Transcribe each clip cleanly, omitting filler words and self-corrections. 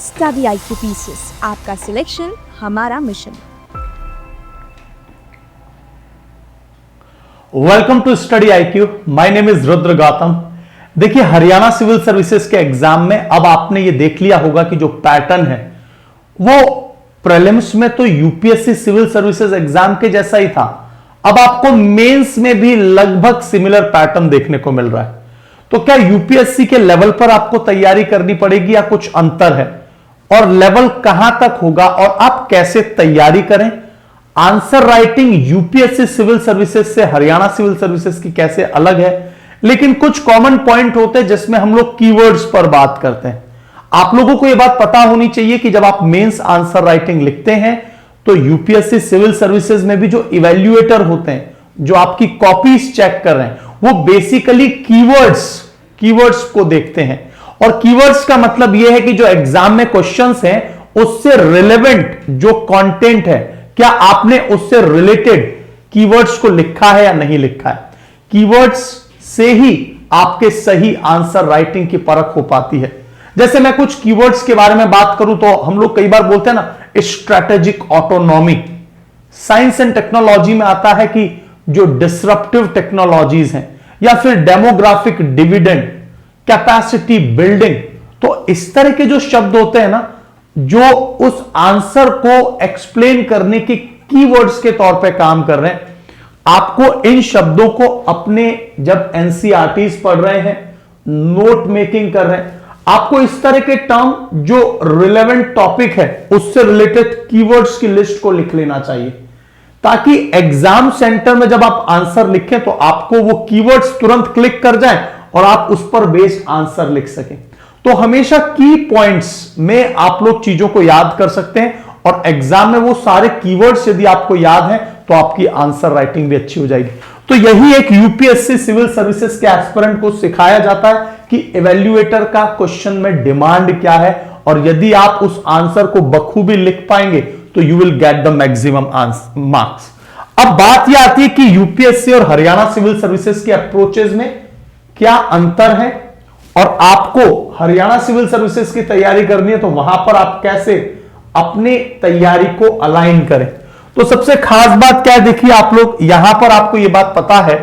Study IQ pieces, आपका selection हमारा mission. Welcome to study IQ। My name is Rudra Gautam. देखिए, Haryana civil services के exam में अब आपने ये देख लिया होगा कि जो पैटर्न है वो प्रीलिम्स में तो यूपीएससी सिविल सर्विसेज एग्जाम के जैसा ही था। अब आपको मेंस में भी लगभग सिमिलर पैटर्न देखने को मिल रहा है। तो क्या यूपीएससी के लेवल पर आपको तैयारी करनी पड़ेगी या कुछ अंतर है, और लेवल कहां तक होगा और आप कैसे तैयारी करें? Answer writing UPSC civil services से हरियाणा सिविल सर्विसेज की कैसे अलग है, लेकिन कुछ कॉमन पॉइंट होते हैं जिसमें हम लोग कीवर्ड्स पर बात करते हैं। आप लोगों को यह बात पता होनी चाहिए कि जब आप मेंस आंसर राइटिंग लिखते हैं तो यूपीएससी सिविल सर्विसेज में भी जो इवैल्यूएटर होते हैं, जो आपकी कॉपीज चेक कर रहे हैं, वो बेसिकली कीवर्ड्स को देखते हैं। और कीवर्ड्स का मतलब यह है कि जो एग्जाम में क्वेश्चंस हैं उससे रिलेवेंट जो कंटेंट है, क्या आपने उससे रिलेटेड कीवर्ड्स को लिखा है या नहीं लिखा है। कीवर्ड्स से ही आपके सही आंसर राइटिंग की परख हो पाती है। जैसे मैं कुछ कीवर्ड्स के बारे में बात करूं तो हम लोग कई बार बोलते हैं ना, strategic autonomy. Science and technology में आता है कि जो डिसरप्टिव टेक्नोलॉजीज हैं, या फिर डेमोग्राफिक डिविडेंड, कैपेसिटी बिल्डिंग। तो इस तरह के जो शब्द होते हैं ना, जो उस आंसर को एक्सप्लेन करने के कीवर्ड्स के तौर पे काम कर रहे हैं, आपको इन शब्दों को अपने जब एनसीईआरटीज पढ़ रहे हैं, नोट मेकिंग कर रहे हैं, आपको इस तरह के टर्म जो रिलेवेंट टॉपिक है उससे रिलेटेड कीवर्ड्स की लिस्ट को लिख लेना चाहिए, ताकि एग्जाम सेंटर में जब आप आंसर लिखें तो आपको वो कीवर्ड्स तुरंत क्लिक कर जाएं और आप उस पर बेस्ड आंसर लिख सकें। तो हमेशा की पॉइंट्स में आप लोग चीजों को याद कर सकते हैं, और एग्जाम में वो सारे कीवर्ड्स यदि आपको याद हैं तो आपकी आंसर राइटिंग भी अच्छी हो जाएगी। तो यही एक यूपीएससी सिविल सर्विसेज के एस्पिरेंट को सिखाया जाता है कि इवैल्यूएटर का क्वेश्चन में डिमांड क्या है, और यदि आप उस आंसर को बखूबी लिख पाएंगे तो you will get the maximum marks. अब बात यह आती है कि यूपीएससी और हरियाणा सिविल सर्विसेज के अप्रोचेज में क्या अंतर है, और आपको हरियाणा सिविल सर्विसेज की तैयारी करनी है तो वहां पर आप कैसे अपने तैयारी को अलाइन करें। तो सबसे खास बात क्या है, देखिए आप लोग यहां पर आपको यह बात पता है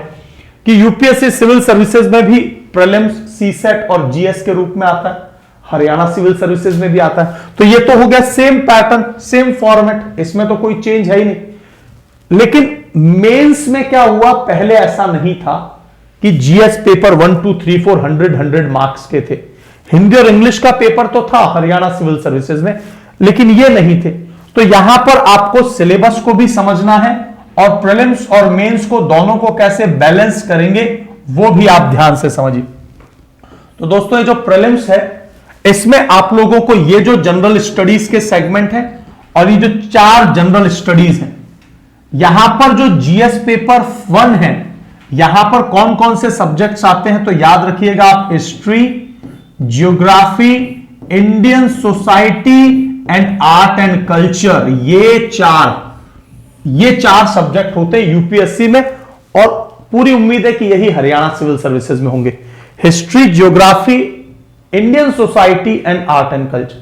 कि यूपीएससी सिविल सर्विसेज में भी प्रीलिम्स, सीसेट और जीएस के रूप में आता है, हरियाणा सिविल सर्विसेज में भी आता है। तो ये तो हो गया सेम पैटर्न, सेम फॉर्मेट, इसमें तो कोई चेंज है ही नहीं। लेकिन मेंस में क्या हुआ, पहले ऐसा नहीं था कि जीएस पेपर 1 2 3 4 100 मार्क्स के थे। हिंदी और इंग्लिश का पेपर तो था हरियाणा सिविल सर्विसेज में, लेकिन ये नहीं थे। तो यहां पर आपको सिलेबस को भी समझना है, और प्रीलिम्स और मेंस को दोनों को कैसे बैलेंस करेंगे वो भी आप ध्यान से समझिए। तो दोस्तों, ये जो प्रीलिम्स है इसमें आप लोगों को ये जो जनरल स्टडीज के सेगमेंट है और ये जो 4 जनरल स्टडीज हैं, यहां पर जो जीएस पेपर 1 है, यहां पर कौन कौन से सब्जेक्ट्स आते हैं तो याद रखिएगा आप, history, geography, Indian society and art and culture. ये चार सब्जेक्ट होते हैं यूपीएससी में, और पूरी उम्मीद है कि यही हरियाणा सिविल सर्विसेज में होंगे। History, geography, Indian society and art and culture.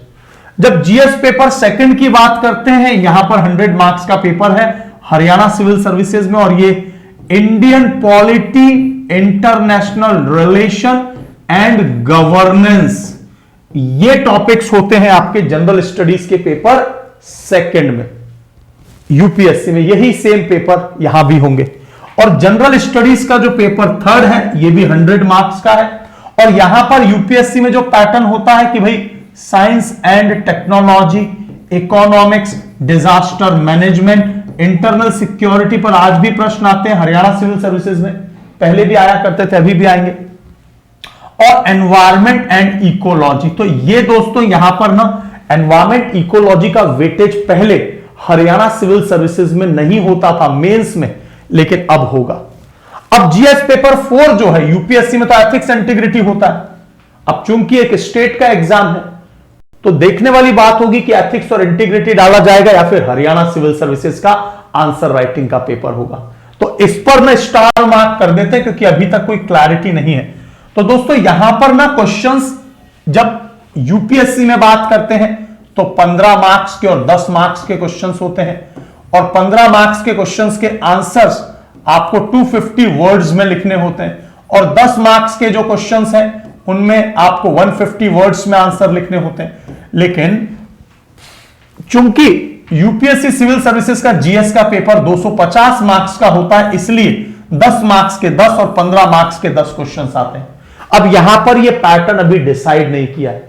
जब जीएस पेपर 2 की बात करते हैं, यहां पर 100 मार्क्स का पेपर है हरियाणा सिविल सर्विसेज में, और ये Indian polity, international relation and governance, ये टॉपिक्स होते हैं आपके जनरल स्टडीज के पेपर 2 में। यूपीएससी में यही सेम पेपर यहां भी होंगे। और जनरल स्टडीज का जो पेपर 3 है, ये भी 100 मार्क्स का है। और यहां पर यूपीएससी में जो पैटर्न होता है कि भाई science and technology, economics, disaster management, internal security पर आज भी प्रश्न आते हैं हरियाणा सिविल सर्विसेज में, पहले भी आया करते थे, अभी भी आएंगे, और एनवायरमेंट एंड इकोलॉजी। तो ये दोस्तों यहां पर ना एनवायरमेंट इकोलॉजी का वेटेज पहले हरियाणा सिविल सर्विसेज में नहीं होता था मेंस में, लेकिन अब होगा। अब जीएस पेपर 4 जो है यूपीएससी में तो एथिक्स एंड इंटीग्रिटी होता है। अब चूंकि एक स्टेट का एग्जाम है तो देखने वाली बात होगी कि एथिक्स और इंटीग्रिटी डाला जाएगा या फिर हरियाणा सिविल सर्विसेज का आंसर राइटिंग का पेपर होगा। तो इस पर ना स्टार मार्क कर देते हैं, क्योंकि अभी तक कोई क्लैरिटी नहीं है। तो दोस्तों यहां पर ना क्वेश्चंस जब यूपीएससी में बात करते हैं तो 15 मार्क्स के और 10 मार्क्स के क्वेश्चंस होते हैं, और 15 मार्क्स के क्वेश्चंस के आंसर्स आपको 250 वर्ड्स में लिखने होते हैं, और 10 मार्क्स के जो क्वेश्चंस हैं उनमें आपको 150 वर्ड्स में आंसर लिखने होते हैं। लेकिन चूंकि यूपीएससी सिविल सर्विसेज का जीएस का पेपर 250 मार्क्स का होता है, इसलिए 10 मार्क्स के 10 और 15 मार्क्स के 10 क्वेश्चंस आते हैं। अब यहां पर यह पैटर्न अभी डिसाइड नहीं किया है,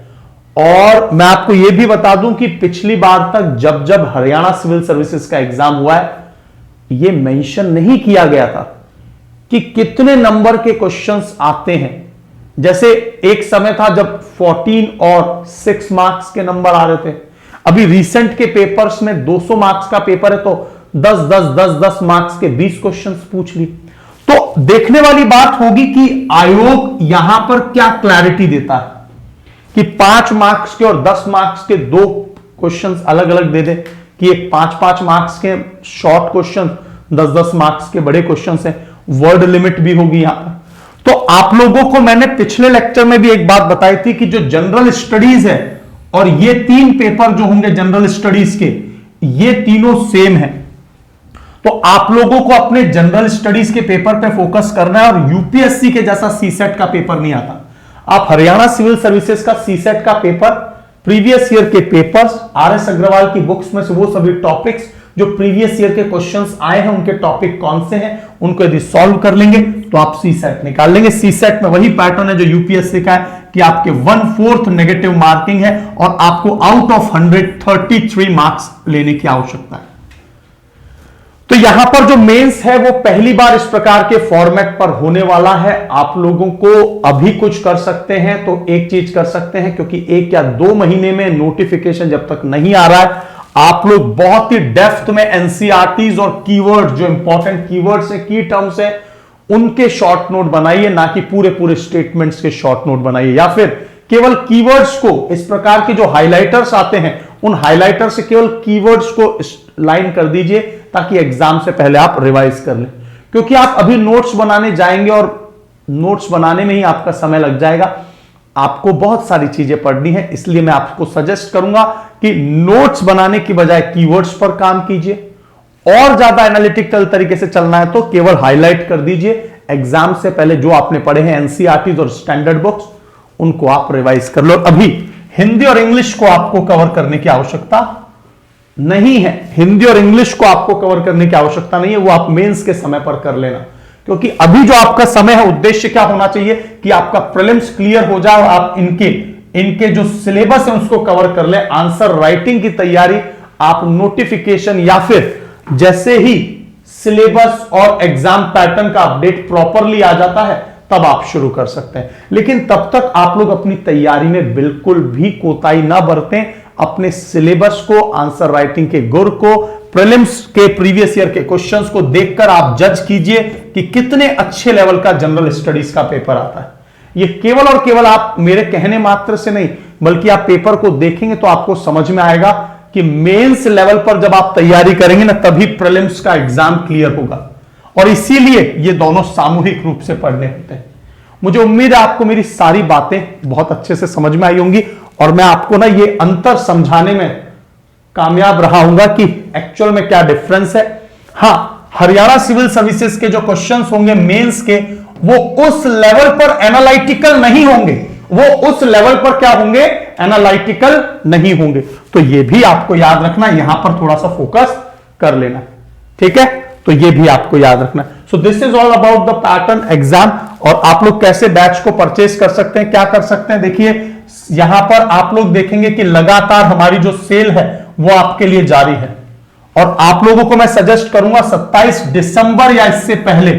और मैं आपको यह भी बता दूं कि पिछली बार तक जब जब हरियाणा सिविल सर्विसेज का एग्जाम हुआ है, यह मेंशन नहीं किया गया था कि कितने नंबर के क्वेश्चंस आते हैं। जैसे एक समय था जब 14 और 6 मार्क्स के नंबर आ रहे थे। अभी रिसेंट के पेपर्स में 200 मार्क्स का पेपर है, तो 10 मार्क्स के 20 क्वेश्चंस पूछ ली। तो देखने वाली बात होगी कि आयोग यहां पर क्या क्लैरिटी देता है कि 5 मार्क्स के और 10 मार्क्स के 2 क्वेश्चंस अलग अलग दे दे, कि एक 5 मार्क्स के शॉर्ट क्वेश्चन, 10 मार्क्स के बड़े क्वेश्चंस हैं। वर्ड लिमिट भी होगी यहां पर। तो आप लोगों को मैंने पिछले लेक्चर में भी एक बात बताई थी कि जो जनरल स्टडीज है और ये 3 पेपर जो होंगे जनरल स्टडीज के, ये तीनों सेम है। तो आप लोगों को अपने जनरल स्टडीज के पेपर पे फोकस करना है, और यूपीएससी के जैसा सीसेट का पेपर नहीं आता। आप हरियाणा सिविल सर्विसेज का सीसेट का पेपर, प्रीवियस ईयर के पेपर्स, आरएस अग्रवाल की बुक्स में से वो सभी टॉपिक्स जो प्रीवियस ईयर के क्वेश्चंस आए हैं, उनके टॉपिक कौन से हैं, उनको यदि सॉल्व कर लेंगे तो आप सीसेट निकाल लेंगे। सीसेट में वही पैटर्न है जो यूपीएससी का है कि आपके 1/4 नेगेटिव मार्किंग है, और आपको आउट ऑफ 133 मार्क्स लेने की आवश्यकता है। तो यहां पर जो मेंस है वो पहली बार इस प्रकार के फॉर्मेट पर होने वाला है। आप लोगों को अभी कुछ कर सकते हैं तो एक चीज कर सकते हैं, क्योंकि 1 या 2 महीने में नोटिफिकेशन जब तक नहीं आ रहा है, आप लोग बहुत ही डेप्थ में एनसीईआरटीज और कीवर्ड, जो इंपॉर्टेंट कीवर्ड्स है, की टर्म्स है, उनके शॉर्ट नोट बनाइए, ना कि पूरे स्टेटमेंट्स के शॉर्ट नोट बनाइए, या फिर केवल कीवर्ड्स को, इस प्रकार के जो हाइलाइटर्स आते हैं उन हाइलाइटर से केवल कीवर्ड्स को लाइन कर दीजिए, ताकि एग्जाम से पहले आप रिवाइज कर लें। क्योंकि आप अभी नोट्स बनाने जाएंगे और नोट्स बनाने में ही आपका समय लग जाएगा, आपको बहुत सारी चीजें पढ़नी है। इसलिए मैं आपको सजेस्ट करूंगा कि नोट्स बनाने की बजाय कीवर्ड्स पर काम कीजिए, और ज्यादा एनालिटिकल तरीके से चलना है तो केवल हाईलाइट कर दीजिए। एग्जाम से पहले जो आपने पढ़े हैं एनसीईआरटीज और स्टैंडर्ड बुक्स, उनको आप रिवाइज कर लो। अभी हिंदी और इंग्लिश को आपको कवर करने की आवश्यकता नहीं है। हिंदी और इंग्लिश को आपको कवर करने की आवश्यकता नहीं है, वो आप मेंस के समय पर कर लेना। क्योंकि अभी जो आपका समय है, उद्देश्य क्या होना चाहिए कि आपका प्रीलिम्स क्लियर हो जाए और आप इनके जो सिलेबस है उसको कवर कर ले। आंसर राइटिंग की तैयारी आप नोटिफिकेशन या फिर जैसे ही सिलेबस और एग्जाम पैटर्न का अपडेट प्रॉपरली आ जाता है तब आप शुरू कर सकते हैं। लेकिन तब तक आप लोग अपनी तैयारी में बिल्कुल भी कोताही ना बरतें। अपने सिलेबस को, आंसर राइटिंग के गुर को, प्रीलिम्स के प्रीवियस ईयर के क्वेश्चंस को देखकर आप जज कीजिए कि कितने अच्छे लेवल का जनरल स्टडीज का पेपर आता है। ये केवल और केवल आप मेरे कहने मात्र से नहीं, बल्कि आप पेपर को देखेंगे तो आपको समझ में आएगा कि मेंस लेवल पर जब आप तैयारी करेंगे ना, तभी प्रीलिम्स का एग्जाम क्लियर होगा। और इसीलिए ये दोनों सामूहिक रूप से पढ़ने होते हैं। मुझे उम्मीद है आपको मेरी सारी बातें बहुत अच्छे से समझ में आई होंगी, और मैं आपको ना ये अंतर समझाने में कामयाब रहा हूंगा कि एक्चुअल में क्या डिफरेंस है। हां, हरियाणा सिविल सर्विसेज के जो क्वेश्चंस होंगे मेंस के, वो उस लेवल पर एनालिटिकल नहीं होंगे, वो उस लेवल पर क्या होंगे, एनालिटिकल नहीं होंगे। तो ये भी आपको याद रखना, यहां पर थोड़ा सा फोकस कर लेना, ठीक है। तो ये भी आपको याद रखना। So this is all about the pattern exam. और आप लोग कैसे बैच को परचेज कर सकते हैं, क्या कर सकते हैं, देखिए यहां पर आप लोग देखेंगे कि लगातार हमारी जो सेल है वो आपके लिए जारी है। और आप लोगों को मैं सजेस्ट करूंगा 27 दिसंबर या इससे पहले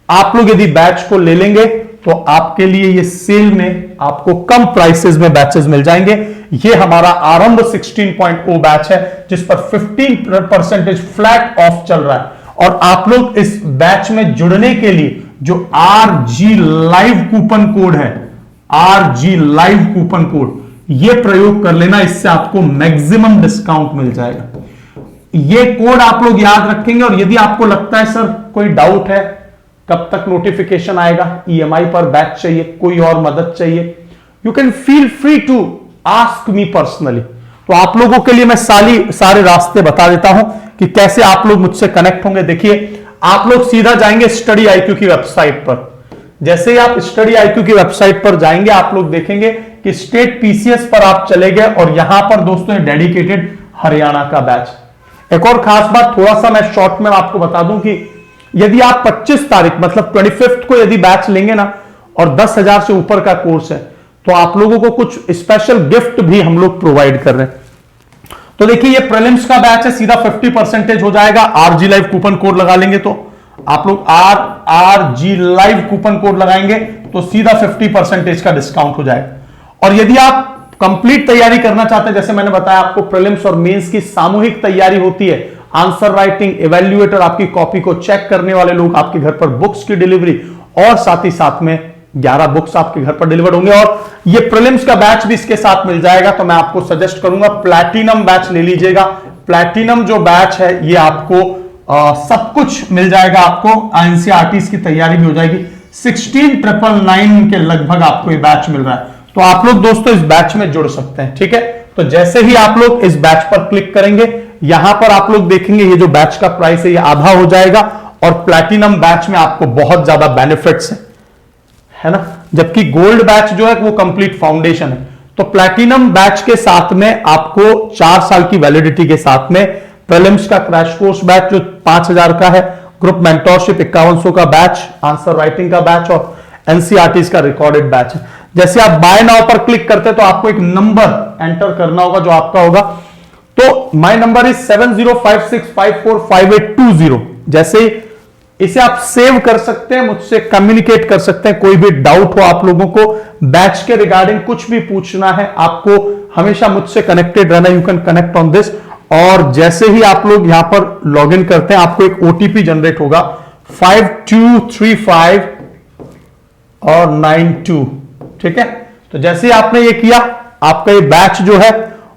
आप लोग यदि बैच को ले लेंगे तो आपके लिए ये सेल में आपको कम प्राइसेस में बैचेस मिल जाएंगे। ये हमारा आरंभ 16.0 बैच है, जिस पर 15% फ्लैट ऑफ चल रहा है। और आप लोग इस बैच में जुड़ने के लिए जो RG लाइव कूपन कोड है, RG लाइव कूपन कोड, ये प्रयोग कर लेना, इससे आपको मैक्सिमम डिस्काउंट मिल जाएगा। ये कोड आप लोग याद रखेंगे। और यदि आपको लगता है सर कोई डाउट है, कब तक नोटिफिकेशन आएगा, EMI पर बैच चाहिए, कोई और मदद चाहिए, you can feel free to ask me personally. तो आप लोगों के लिए मैं सारे रास्ते बता देता हूं कि कैसे आप लोग मुझसे कनेक्ट होंगे। देखिए, आप लोग सीधा जाएंगे स्टडी आईक्यू की वेबसाइट पर। जैसे ही आप स्टडी आईक्यू की वेबसाइट पर जाएंगे, आप लोग देखेंगे कि स्टेट पीसीएस पर आप चले गए और यहां पर दोस्तों डेडिकेटेड हरियाणा का बैच। एक और खास बात, थोड़ा सा मैं शॉर्ट में आपको बता दूं कि यदि आप 25 तारीख मतलब 25 को यदि बैच लेंगे ना और 10,000 से ऊपर का कोर्स है, तो आप लोगों को कुछ स्पेशल गिफ्ट भी हम लोग प्रोवाइड कर रहे हैं। तो देखिए, ये प्रीलिम्स का बैच है, सीधा 50% हो जाएगा। आरजी लाइव कूपन कोड लगा लेंगे तो आप लोग RRG लाइव कूपन कोड लगाएंगे तो सीधा 50% का डिस्काउंट हो जाएगा। और यदि आप कंप्लीट तैयारी करना चाहते हैं, जैसे मैंने बताया आपको प्रीलिम्स और मेंस की सामूहिक तैयारी होती है, आंसर राइटिंग, इवैल्यूएटर आपकी कॉपी को चेक करने वाले लोग, आपके घर पर बुक्स की डिलीवरी और साथ ही साथ में 11 बुक्स आपके घर पर डिलीवर होंगे और ये प्रीलिम्स का बैच भी इसके साथ मिल जाएगा। तो मैं आपको सजेस्ट करूंगा प्लैटिनम बैच ले लीजिएगा। प्लैटिनम जो बैच है ये आपको सब कुछ मिल जाएगा, आपको एनसीईआरटी की तैयारी भी हो जाएगी। 16,999 के लगभग आपको ये बैच मिल रहा है। तो आप लोग दोस्तों इस बैच में जुड़ सकते हैं, ठीक है। तो जैसे ही आप लोग इस बैच पर क्लिक करेंगे, यहां पर आप लोग देखेंगे ये जो बैच का प्राइस है ये आधा हो जाएगा और प्लैटिनम बैच में आपको बहुत ज्यादा बेनिफिट्स है ना, जबकि गोल्ड बैच जो है वो कंप्लीट फाउंडेशन है। तो प्लैटिनम बैच के साथ में आपको 4 साल की वैलिडिटी के साथ में प्रीलिम्स का क्रैश कोर्स बैच जो 5,000 का है, ग्रुप मेंटोरशिप 5100 का बैच, आंसर राइटिंग का बैच और एनसीईआरटी का रिकॉर्डेड बैच है। जैसे आप बाय नाउ पर क्लिक करते हैं तो आपको एक नंबर एंटर करना होगा जो आपका होगा। तो माय नंबर इज 7056545820। जैसे इसे आप सेव कर सकते हैं, मुझसे कम्युनिकेट कर सकते हैं। कोई भी डाउट हो आप लोगों को बैच के रिगार्डिंग कुछ भी पूछना है, आपको हमेशा मुझसे कनेक्टेड रहना, you can connect on this. और जैसे ही आप लोग यहां पर लॉग इन करते हैं, आपको एक ओटीपी जनरेट होगा 5235 और 92, ठीक है। तो जैसे ही आपने ये किया, आपका ये बैच जो है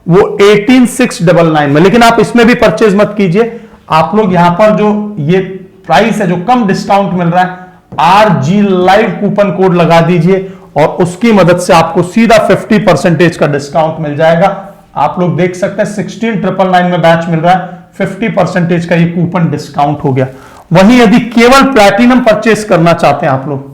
वो 18,699 में, लेकिन आप इसमें भी परचेज मत कीजिए। आप लोग यहां पर जो ये प्राइस है, जो कम डिस्काउंट मिल रहा है, RG लाइव कूपन कोड लगा दीजिए और उसकी मदद से आपको सीधा 50% का डिस्काउंट मिल जाएगा। आप लोग देख सकते हैं 16,999 में बैच मिल रहा है, 50% का ये कूपन डिस्काउंट हो गया। वहीं यदि केवल प्लैटिनम परचेस करना चाहते हैं आप लोग,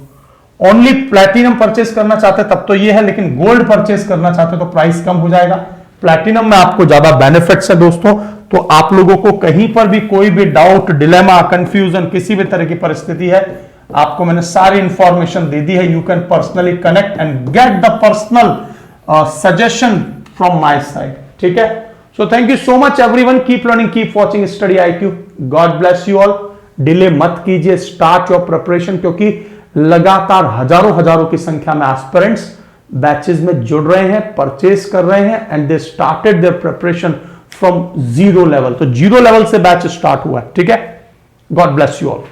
ओनली प्लैटिनम परचेस करना चाहते हैं तब तो ये है, लेकिन गोल्ड परचेस करना चाहते हैं तो प्राइस कम हो जाएगा। प्लैटिनम में आपको ज्यादा बेनिफिट्स है दोस्तों। तो आप लोगों को कहीं पर भी कोई भी डाउट, डिलेमा, कंफ्यूजन, किसी भी तरह की परिस्थिति है, आपको मैंने सारी इंफॉर्मेशन दे दी है। You can personally connect and get the personal suggestion from my side, ठीक है। So thank you so much everyone, keep learning, keep watching study IQ. God bless you all. Delay मत कीजिए, स्टार्ट योर प्रिपरेशन, क्योंकि लगातार हजारों की संख्या में एस्पिरेंट्स बैचेस में जुड़ रहे हैं, परचेस कर रहे हैं and they started there preparation from 0 level. तो 0 लेवल से बैच स्टार्ट हुआ है, ठीक है। God bless you all.